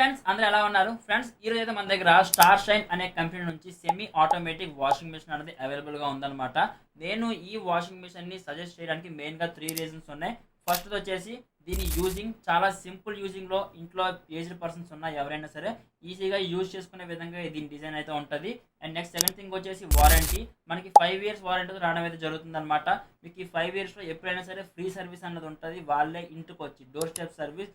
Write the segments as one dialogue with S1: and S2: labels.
S1: Friends అందరూ ఎలా ఉన్నారు ఫ్రెండ్స్ ఈ రోజు అయితే మన దగ్గర స్టార్ షైన్ అనే కంపెనీ నుంచి సెమీ ఆటోమేటిక్ వాషింగ్ మెషిన్ అనేది అవైలబుల్ గా ఉందన్నమాట. నేను ఈ వాషింగ్ మెషిన్ ని సజెస్ట్ చేయడానికి మెయిన్ గా 3 రీజన్స్ ఉన్నాయి. ఫస్ట్ వచ్చేసి దీని యూజింగ్ చాలా సింపుల్ యూజింగ్ లో ఇంట్లో ఏజ్డ్ పర్సన్స్ ఉన్న ఎవరైనా సరే ఈజీగా యూజ్ చేసుకునే విధంగా దీని డిజైన్ అయితే ఉంటుంది. అండ్ నెక్స్ట్ సెకండ్ థింగ్ వచ్చేసి వారంటీ, మనకి 5 years వారంటీ రావడం అయితే జరుగుతుంది అనమాట. మీకు ఈ 5 years లో ఎప్పుడైనా సరే ఫ్రీ సర్వీస్ అన్నది ఉంటుంది. వాళ్ళే ఇంటికి వచ్చి డోర్ స్టెప్ సర్వీస్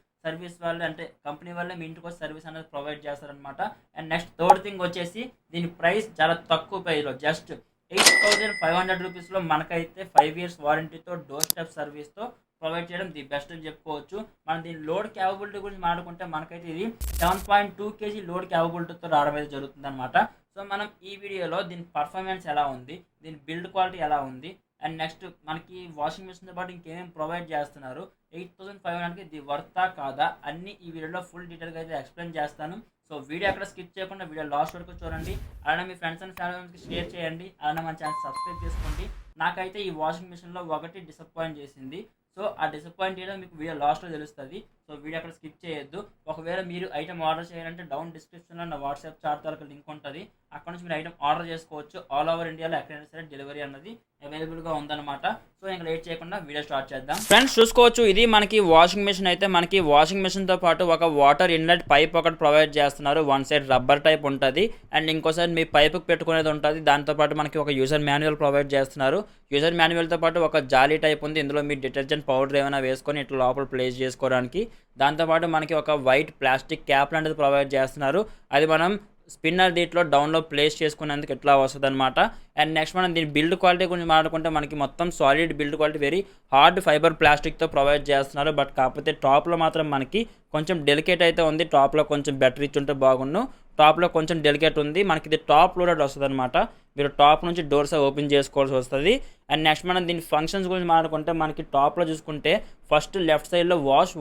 S1: వాళ్ళే అంటే కంపెనీ వాళ్ళే మీ ఇంటికి వచ్చి సర్వీస్ అనేది ప్రొవైడ్ చేస్తారనమాట. అండ్ నెక్స్ట్ థర్డ్ థింగ్ వచ్చేసి దీని ప్రైస్ చాలా తక్కువ ప్రైస్లో జస్ట్ 8,500 రూపీస్లో మనకైతే 5 years వారంటీతో డోర్ స్టెప్ సర్వీస్తో ప్రొవైడ్ చేయడం ది బెస్ట్ అని చెప్పుకోవచ్చు. మనం దీని లోడ్ క్యాపబిలిటీ గురించి మాట్లాడుకుంటే మనకైతే ఇది 7.2 kg లోడ్ క్యాపబిలిటీతో రావడం అయితే జరుగుతుంది అనమాట. సో మనం ఈ వీడియోలో దీని పర్ఫార్మెన్స్ ఎలా ఉంది, దీని బిల్డ్ క్వాలిటీ ఎలా ఉంది, అండ్ నెక్స్ట్ మనకి వాషింగ్తో మెషిన్తో పాటు ఇంకేమేమి ప్రొవైడ్ చేస్తున్నారు, 8,500కి ఇది వర్తా కాదా అన్ని ఈ వీడియోలో ఫుల్ డీటెయిల్గా అయితే ఎక్స్ప్లెయిన్ చేస్తాను. సో వీడియో అక్కడ స్కిప్ చేయకుండా వీడియో లాస్ట్ వరకు చూడండి. అలానే మీ ఫ్రెండ్స్ అండ్ ఫ్యామిలీ మెంబర్స్కి షేర్ చేయండి. అలానే మన ఛానల్ సబ్స్క్రైబ్ చేసుకోండి. నాకైతే ఈ వాషింగ్ మెషిన్లో ఒకటి డిసప్పాయింట్ చేసింది. సో ఆ డిసప్పాయింట్ చేయడం మీకు వీడియో లాస్ట్లో తెలుస్తుంది. సో వీడియో అక్కడ స్కిప్ చేయొద్దు. ఒకవేళ మీరు ఐటమ్ ఆర్డర్ చేయాలంటే డౌన్ డిస్క్రిప్షన్లో నా వాట్సాప్ చాట్ తాలూకు లింక్ ఉంటుంది. అక్కడ నుంచి మీరు ఐటమ్ ఆర్డర్ చేసుకోవచ్చు. ఆల్ ఓవర్ ఇండియాలో ఎక్కడైనా సరే డెలివరీ అన్నది అవైలబుల్గా ఉందన్నమాట. సో ఇంకా లేట్ చేయకుండా వీడియో స్టార్ట్ చేద్దాం. ఫ్రెండ్స్ చూసుకోవచ్చు, ఇది మనకి వాషింగ్ మెషిన్ అయితే మనకి వాషింగ్ మెషిన్తో పాటు ఒక వాటర్ ఇన్లెట్ పైప్ ఒకటి ప్రొవైడ్ చేస్తున్నారు. వన్ సైడ్ రబ్బర్ టైప్ ఉంటుంది అండ్ ఇంకోసారి మీ పైపుకి పెట్టుకునేది ఉంటుంది. దాంతోపాటు మనకి ఒక యూజర్ మాన్యువల్ ప్రొవైడ్ చేస్తున్నారు. యూజర్ మాన్యువల్తో పాటు ఒక జాలీ టైప్ ఉంది. ఇందులో మీ డిటర్జెంట్ పౌడర్ ఏమైనా వేసుకొని ఇట్లా లోపల ప్లేస్ చేసుకోవడానికి. దాంతోపాటు మనకి ఒక వైట్ ప్లాస్టిక్ క్యాప్ లాంటిది ప్రొవైడ్ చేస్తున్నారు. అది మనం స్పిన్నర్ దీంట్లో డౌన్లో ప్లేస్ చేసుకునేందుకు ఎట్లా వస్తుంది అనమాట. అండ్ నెక్స్ట్ మనం దీని బిల్డ్ క్వాలిటీ గురించి మాట్లాడుకుంటే మనకి మొత్తం solid build quality very hard fibre ప్లాస్టిక్తో ప్రొవైడ్ చేస్తున్నారు. బట్ కాకపోతే టాప్లో మాత్రం మనకి కొంచెం డెలికేట్ అయితే ఉంది. టాప్లో కొంచెం బెటర్ ఇచ్చి ఉంటే బాగుండు. టాప్లో కొంచెం డెలికేట్ ఉంది. మనకి ఇది టాప్ లోడెడ్ వస్తుంది అనమాట. మీరు టాప్ నుంచి డోర్స్ ఓపెన్ చేసుకోవాల్సి వస్తుంది. అండ్ నెక్స్ట్ మనం దీని ఫంక్షన్స్ గురించి మాట్లాడుకుంటే మనకి టాప్లో చూసుకుంటే ఫస్ట్ లెఫ్ట్ సైడ్లో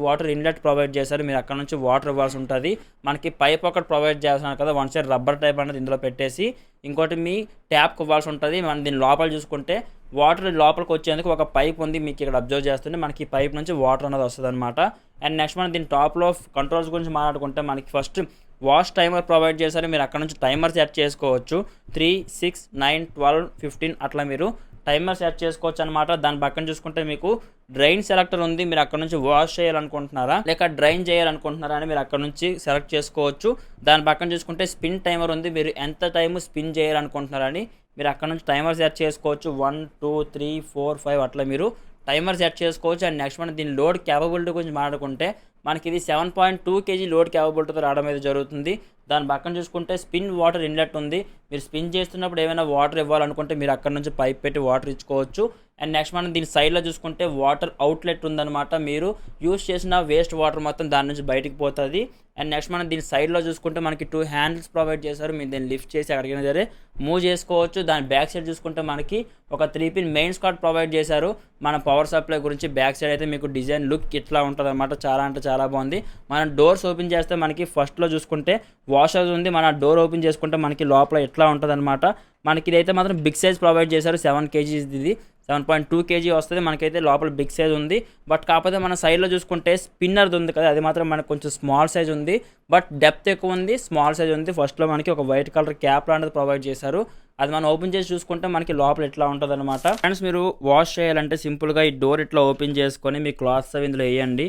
S1: వాటర్ ఇన్లెట్ ప్రొవైడ్ చేశారు. మీరు అక్కడ నుంచి వాటర్ ఇవ్వాల్సి ఉంటుంది. మనకి పైప్ ఒకటి ప్రొవైడ్ చేస్తున్నారు కదా, వన్ సైడ్ రబ్బర్ టైప్ అనేది ఇందులో పెట్టేసి ఇంకోటి మీ ట్యాప్కి ఇవ్వాల్సి ఉంటుంది. మనం దీని లోపల చూసుకుంటే వాటర్ లోపలికి వచ్చేందుకు ఒక పైప్ ఉంది. మీకు ఇక్కడ అబ్జర్వ్ చేస్తుంటే మనకి ఈ పైప్ నుంచి వాటర్ అనేది వస్తుంది అనమాట. అండ్ నెక్స్ట్ మనం దీని టాప్లో కంట్రోల్స్ గురించి మాట్లాడుకుంటే మనకి ఫస్ట్ వాష్ టైమర్ ప్రొవైడ్ చేశారు. మీరు అక్కడ నుంచి టైమర్ సెట్ చేసుకోవచ్చు. 3, 6, 9, 12, 15 అట్లా మీరు టైమర్ సెట్ చేసుకోవచ్చు అనమాట. దాని పక్కన చూసుకుంటే మీకు డ్రైన్ సెలెక్టర్ ఉంది. మీరు అక్కడ నుంచి వాష్ చేయాలనుకుంటున్నారా లేక డ్రైన్ చేయాలనుకుంటున్నారా అని మీరు అక్కడ నుంచి సెలెక్ట్ చేసుకోవచ్చు. దాని పక్కన చూసుకుంటే స్పిన్ టైమర్ ఉంది. మీరు ఎంత టైం స్పిన్ చేయాలనుకుంటున్నారని మీరు అక్కడ నుంచి టైమర్ సెట్ చేసుకోవచ్చు. 1, 2, 3, 4, 5 అట్లా మీరు టైమర్ సెట్ చేసుకోవచ్చు. అండ్ నెక్స్ట్ మనం దీని లోడ్ క్యాపబిలిటీ గురించి మాట్లాడుకుంటే మనకి ఇది 7.2 kg లోడ్ క్యాపబిలిటీతో రావడం అయితే జరుగుతుంది. దాని పక్కన చూసుకుంటే స్పిన్ వాటర్ ఇన్లెట్ ఉంది. మీరు స్పిన్ చేస్తున్నప్పుడు ఏమైనా వాటర్ ఇవ్వాలనుకుంటే మీరు అక్కడ నుంచి పైప్ పెట్టి వాటర్ ఇచ్చుకోవచ్చు. అండ్ నెక్స్ట్ మనం దీని సైడ్లో చూసుకుంటే వాటర్ అవుట్లెట్ ఉందన్నమాట. మీరు యూస్ చేసిన వేస్ట్ వాటర్ మొత్తం దాని నుంచి బయటికి పోతుంది. అండ్ నెక్స్ట్ మనం దీని సైడ్లో చూసుకుంటే మనకి 2 హ్యాండిల్స్ ప్రొవైడ్ చేశారు. మీరు దీన్ని లిఫ్ట్ చేసి ఎక్కడికైనా సరే మూవ్ చేసుకోవచ్చు. దాని బ్యాక్ సైడ్ చూసుకుంటే మనకి ఒక 3 pin మెయిన్ స్కాట్ ప్రొవైడ్ చేశారు. మన పవర్ సప్లై గురించి బ్యాక్ సైడ్ అయితే మీకు డిజైన్ లుక్ ఇట్లా ఉంటుంది అనమాట. చాలా అంటే చాలా బాగుంది. మనం డోర్స్ ఓపెన్ చేస్తే మనకి ఫస్ట్లో చూసుకుంటే వాషర్ ఉంది. మన డోర్ ఓపెన్ చేసుకుంటే మనకి లోపల ఎట్లా ఉంటుంది అనమాట. మనకి ఇదైతే మాత్రం బిగ్ సైజ్ ప్రొవైడ్ చేశారు. 7 kg ఇది 7.2 kg వస్తుంది. మనకైతే లోపల బిగ్ సైజ్ ఉంది. బట్ కాకపోతే మన సైడ్లో చూసుకుంటే స్పిన్నర్ది ఉంది కదా, అది మాత్రం మనకు కొంచెం స్మాల్ సైజ్ ఉంది. బట్ డెప్త్ ఎక్కువ ఉంది, స్మాల్ సైజ్ ఉంది. ఫస్ట్లో మనకి ఒక వైట్ కలర్ క్యాప్ లాంటిది ప్రొవైడ్ చేశారు. అది మనం ఓపెన్ చేసి చూసుకుంటే మనకి లోపల ఎట్లా ఉంటుంది అనమాట. ఫ్రెండ్స్ మీరు వాష్ చేయాలంటే సింపుల్గా ఈ డోర్ ఇట్లా ఓపెన్ చేసుకొని మీ క్లాత్స్ అవి ఇందులో వేయండి.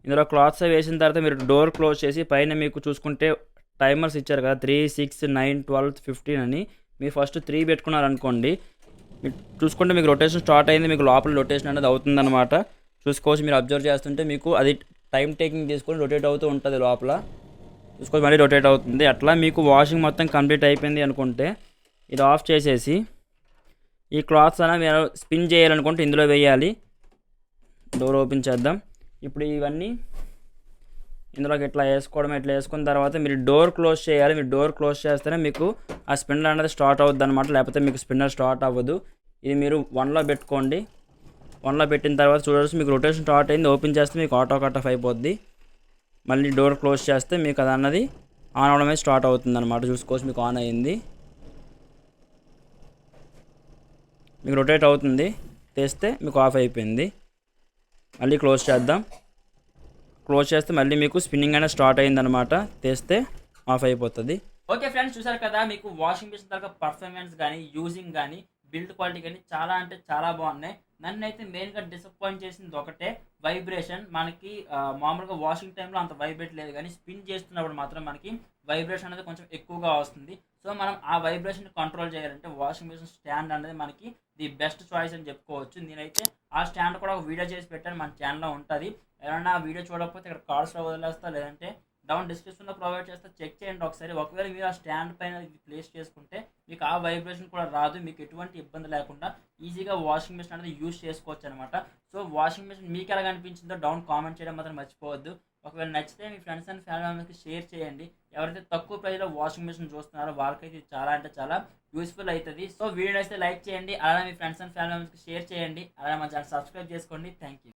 S1: ఇందులో క్లాత్స్ అవి వేసిన తర్వాత మీరు డోర్ క్లోజ్ చేసి పైన మీకు చూసుకుంటే టైమర్స్ ఇచ్చారు కదా, 3, 6, 9, 12, 15 అని. మీరు ఫస్ట్ 3 పెట్టుకున్నారనుకోండి, చూసుకుంటే మీకు రొటేషన్ స్టార్ట్ అయింది. మీకు లోపల రొటేషన్ అనేది అవుతుందన్నమాట. చూసుకోవచ్చు, మీరు అబ్జర్వ్ చేస్తుంటే మీకు అది టైం టేకింగ్ తీసుకొని రొటేట్ అవుతూ ఉంటుంది. లోపల చూసుకోవచ్చు మళ్ళీ రొటేట్ అవుతుంది. అట్లా మీకు వాషింగ్ మొత్తం కంప్లీట్ అయిపోయింది అనుకుంటే ఇది ఆఫ్ చేసేసి ఈ క్లాత్స్ అనేది మీరు స్పిన్ చేయాలనుకుంటే ఇందులో వేయాలి. డోర్ ఓపెన్ చేద్దాం. ఇప్పుడు ఇవన్నీ ఇందులోకి ఇట్లా వేసుకోవడం. ఇట్లా వేసుకున్న తర్వాత మీరు డోర్ క్లోజ్ చేయాలి. మీరు డోర్ క్లోజ్ చేస్తేనే మీకు ఆ స్పిన్నర్ అనేది స్టార్ట్ అవుతుంది అనమాట. లేకపోతే మీకు స్పిన్నర్ స్టార్ట్ అవ్వదు. ఇది మీరు 1లో పెట్టుకోండి. 1లో పెట్టిన తర్వాత చూడవచ్చు మీకు రొటేషన్ స్టార్ట్ అయింది. ఓపెన్ చేస్తే మీకు ఆటో కట్ ఆఫ్ అయిపోద్ది. మళ్ళీ డోర్ క్లోజ్ చేస్తే మీకు అది అన్నది ఆన్ అవడమే స్టార్ట్ అవుతుంది అనమాట. చూసుకోవచ్చు మీకు ఆన్ అయ్యింది. మీకు రొటేట్ అవుతుంది. తెస్తే మీకు ఆఫ్ అయిపోయింది. మళ్ళీ క్లోజ్ చేద్దాం. క్లోజ్ చేస్తే మళ్ళీ మీకు స్పిన్నింగ్ అనేది స్టార్ట్ అయిందనమాట. తెస్తే ఆఫ్ అయిపోతుంది. ఓకే ఫ్రెండ్స్, చూసారు కదా మీకు వాషింగ్ మిషన్ తర్వాత పర్ఫార్మెన్స్ కానీ, యూజింగ్ కానీ, బిల్డ్ క్వాలిటీ కానీ చాలా అంటే చాలా బాగున్నాయి. నన్ను అయితే మెయిన్గా డిసప్పాయింట్ చేసింది ఒకటే వైబ్రేషన్. మనకి మామూలుగా వాషింగ్ టైంలో అంత వైబ్రేట్ లేదు, కానీ స్పిన్ చేస్తున్నప్పుడు మాత్రం మనకి వైబ్రేషన్ అనేది కొంచెం ఎక్కువగా వస్తుంది. సో మనం ఆ వైబ్రేషన్ కంట్రోల్ చేయాలంటే వాషింగ్ మిషన్ స్టాండ్ అనేది మనకి ది బెస్ట్ చాయిస్ అని చెప్పుకోవచ్చు. నేనైతే ఆ స్టాండ్ కూడా ఒక వీడియో చేసి పెట్టాను, మన ఛానల్లో ఉంటుంది. ఎవరైనా ఆ వీడియో చూడకపోతే ఇక్కడ కార్డ్స్లో వదిలేస్తా, లేదంటే డౌన్ డిస్క్రిప్షన్లో ప్రొవైడ్ చేస్తే చెక్ చేయండి ఒకసారి. ఒకవేళ మీరు ఆ స్టాండ్ పైన ఇది ప్లేస్ చేసుకుంటే మీకు ఆ వైబ్రేషన్ కూడా రాదు, మీకు ఎటువంటి ఇబ్బంది లేకుండా ఈజీగా వాషింగ్ మిషన్ అనేది యూజ్ చేసుకోవచ్చు అనమాట. సో వాషింగ్ మిషన్ మీకు ఎలా అనిపించిందో డౌన్ కామెంట్ చేయడం మాత్రం మర్చిపోవద్దు. ఒకవేళ నచ్చితే మీ ఫ్రెండ్స్ అండ్ ఫ్యామిలీ మెంబర్స్కి షేర్ చేయండి. ఎవరైతే తక్కువ ప్రైస్లో వాషింగ్ మిషన్ చూస్తున్నారో వాళ్ళకైతే ఇది చాలా అంటే చాలా యూస్ఫుల్ అవుతుంది. సో వీడియో అయితే లైక్ చేయండి, అలానే మీ ఫ్రెండ్స్ అండ్ ఫ్యామిలీ మెంబర్స్కి షేర్ చేయండి, అలానే మా ఛానల్ సబ్స్క్రైబ్ చేసుకోండి. Thank you.